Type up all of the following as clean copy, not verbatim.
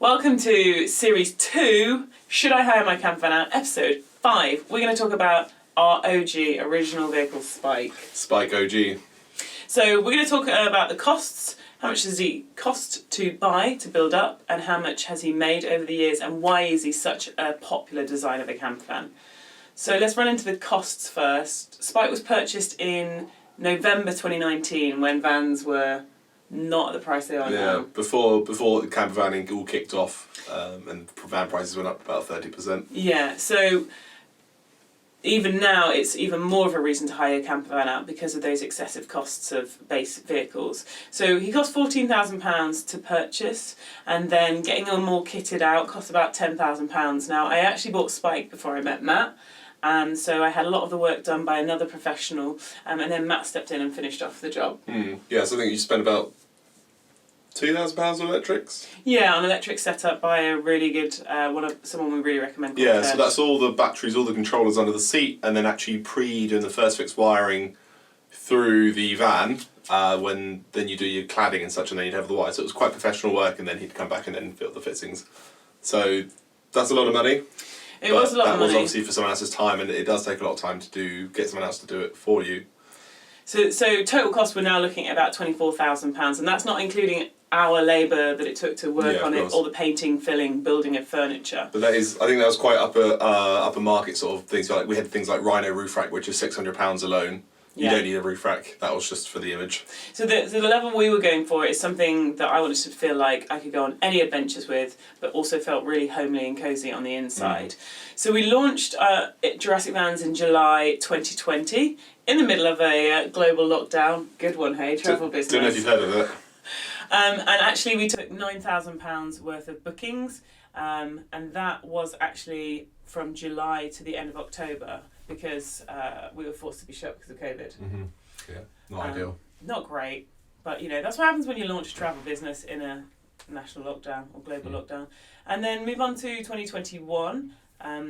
Welcome to Series 2, Should I Hire My Campervan Out? Episode 5. We're going to talk about our OG, original vehicle, Spike. Spike OG. So we're going to talk about the costs, how much does he cost to buy, to build up, and how much has he made over the years, and why is he such a popular design of a campervan. So let's run into the costs first. Spike was purchased in November 2019 when vans were not at the price they are now. Yeah, before the campervanning all kicked off, and van prices went up about 30%. Yeah, so even now it's even more of a reason to hire a campervan out because of those excessive costs of base vehicles. So he cost £14,000 to purchase, and then getting them more kitted out cost about £10,000. Now, I actually bought Spike before I met Matt. So I had a lot of the work done by another professional, and then Matt stepped in and finished off the job. Yeah, so I think you spent about £2,000 on electrics? Yeah, on electric setup by a really good, someone we really recommend. Yeah, so that's all the batteries, all the controllers under the seat, and then actually doing the first fix wiring through the van, then you do your cladding and such, and then you'd have the wires. So it was quite professional work, and then he'd come back and then fit the fittings. So that's a lot of money. It was a lot of money. That was obviously for someone else's time, and it does take a lot of time to get someone else to do it for you. So total cost, we're now looking at about £24,000, and that's not including our labour that it took to work on it, all the painting, filling, building of furniture. But I think that was quite upper market sort of things. Like we had things like Rhino roof rack, which is £600 alone. You don't need a roof rack. That was just for the image. So the level we were going for is something that I wanted to feel like I could go on any adventures with, but also felt really homely and cosy on the inside. So we launched Jurassic Vans in July 2020, in the middle of a global lockdown. Good one, hey, travel business. Don't know if you've heard of it. And actually we took £9,000 worth of bookings, and that was actually from July to the end of October, because we were forced to be shut because of COVID. Yeah, not ideal. Not great, but that's what happens when you launch a travel business in a national lockdown or global lockdown. And then move on to 2021.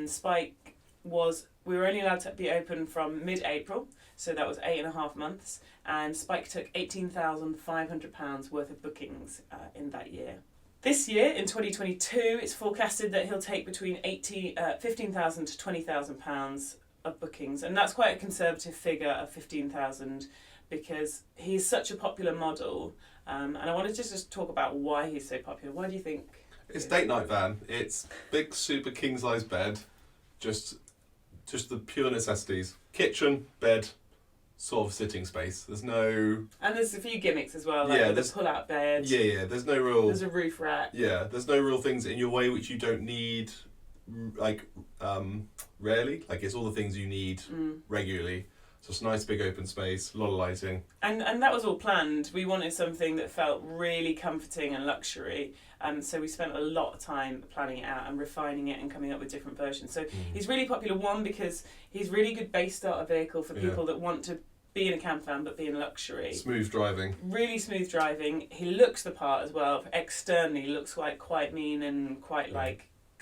Spike we were only allowed to be open from mid-April, so that was 8.5 months, and Spike took £18,500 worth of bookings in that year. This year, in 2022, it's forecasted that he'll take between £15,000 to £20,000 of bookings, and that's quite a conservative figure of 15,000 because he's such a popular model, and I wanted to just talk about why he's so popular. Why do you think? It's date night van. It's big, super king size bed, just the pure necessities: kitchen, bed, sort of sitting space. There's a few gimmicks as well, like the pull-out bed. Yeah. There's a roof rack. Yeah, there's no real things in your way which you don't need, rarely. Like, it's all the things you need regularly. So it's a nice big open space, a lot of lighting. And that was all planned. We wanted something that felt really comforting and luxury. So we spent a lot of time planning it out and refining it and coming up with different versions. So he's really popular, one, because he's really good base starter vehicle for people that want to be in a campervan but be in luxury. Smooth driving. Really smooth driving. He looks the part as well. Externally looks quite mean and quite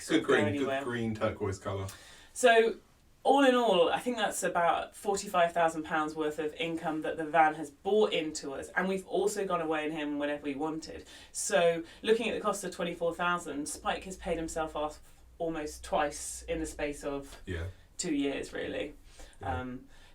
good green turquoise colour. So all in all, I think that's about £45,000 worth of income that the van has brought into us, and we've also gone away in him whenever we wanted. So looking at the cost of £24,000, Spike has paid himself off almost twice in the space of 2 years, really. Yeah.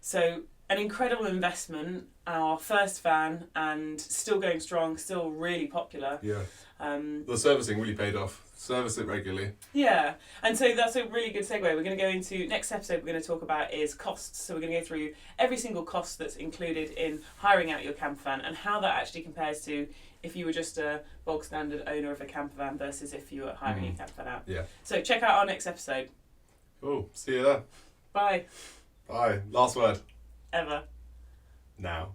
So an incredible investment, our first van, and still going strong, still really popular. Yeah. The servicing really paid off. Service it regularly. Yeah, and so that's a really good segue. We're going to go into, next episode we're going to talk about is costs. So we're going to go through every single cost that's included in hiring out your campervan and how that actually compares to if you were just a bog standard owner of a campervan versus if you were hiring a campervan out. Yeah. So check out our next episode. Oh, see you there. Bye. Bye. Last word. Ever. Now.